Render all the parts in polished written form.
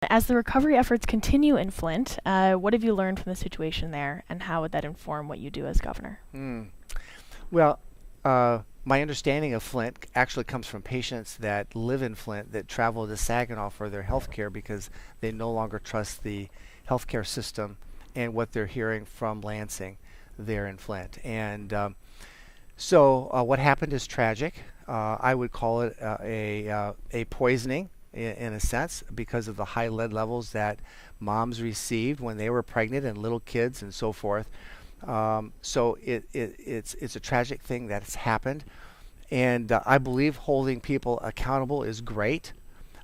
As the recovery efforts continue in Flint, what have you learned from the situation there, and how would that inform what you do as governor? Well, my understanding of Flint actually comes from patients that live in Flint that travel to Saginaw for their health care because they no longer trust the healthcare system and what they're hearing from Lansing there in Flint. And so what happened is tragic. I would call it a poisoning in a sense because of the high lead levels that moms received when they were pregnant and little kids and so forth. So it's a tragic thing that's happened, and I believe holding people accountable is great,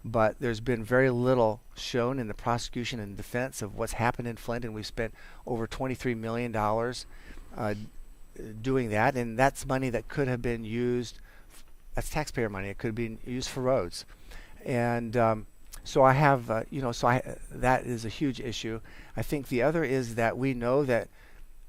but there's been very little shown in the prosecution and defense of what's happened in Flint, and we've spent over $23 million doing that, and that's money that could have been used. That's taxpayer money. It could have been used for roads, and so I have, that is a huge issue. I think the other is that we know that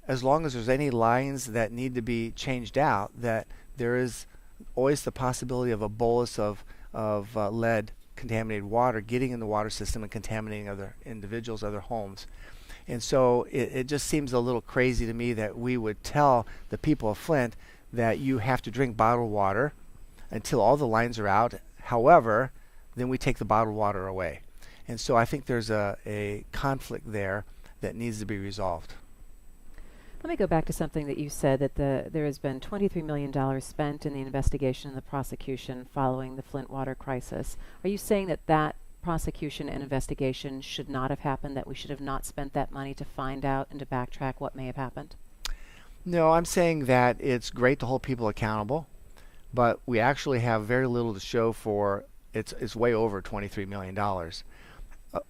as long as there's any lines that need to be changed out, that there is always the possibility of a bolus of lead contaminated water getting in the water system and contaminating other individuals, other homes. And so it just seems a little crazy to me that we would tell the people of Flint that you have to drink bottled water until all the lines are out. However, then we take the bottled water away. And so I think there's a conflict there that needs to be resolved. Let me go back to something that you said, that there has been $23 million spent in the investigation and the prosecution following the Flint water crisis. Are you saying that that prosecution and investigation should not have happened, that we should have not spent that money to find out and to backtrack what may have happened? No, I'm saying that it's great to hold people accountable, but we actually have very little to show for it's way over $23 million.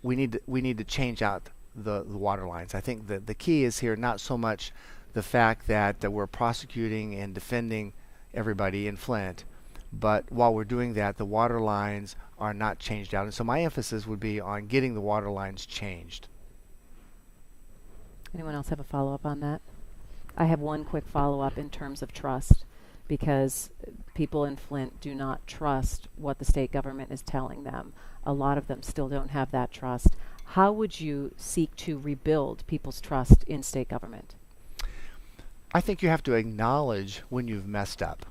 We need to change out the water lines. I think that the key is here not so much the fact that we're prosecuting and defending everybody in Flint, but while we're doing that, the water lines are not changed out. And so my emphasis would be on getting the water lines changed. Anyone else have a follow-up on that? I have one quick follow-up in terms of trust, because people in Flint do not trust what the state government is telling them. A lot of them still don't have that trust. How would you seek to rebuild people's trust in state government? I think you have to acknowledge when you've messed up.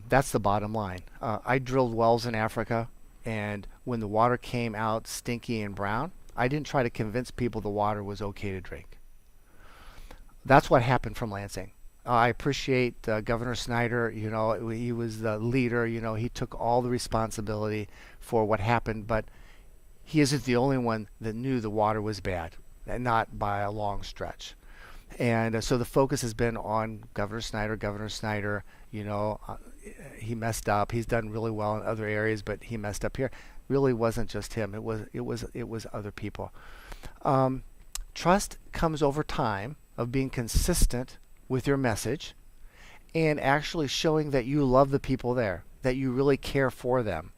That's the bottom line. I drilled wells in Africa, and when the water came out stinky and brown, I didn't try to convince people the water was okay to drink. That's what happened from Lansing. I appreciate Governor Snyder. You know, he was the leader. You know, he took all the responsibility for what happened, but he isn't the only one that knew the water was bad, and not by a long stretch. And so the focus has been on Governor Snyder. Governor Snyder, he messed up. He's done really well in other areas, but he messed up here. Really wasn't just him. It was other people. Trust comes over time of being consistent with your message and actually showing that you love the people there, that you really care for them.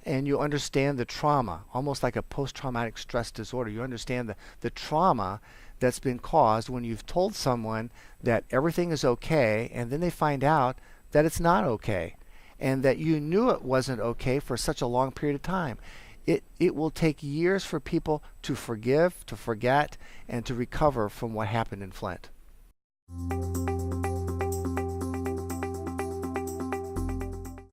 And you understand the trauma, almost like a post-traumatic stress disorder. You understand the trauma that's been caused when you've told someone that everything is okay, and then they find out that it's not okay, and that you knew it wasn't okay for such a long period of time. It will take years for people to forgive, to forget, and to recover from what happened in Flint.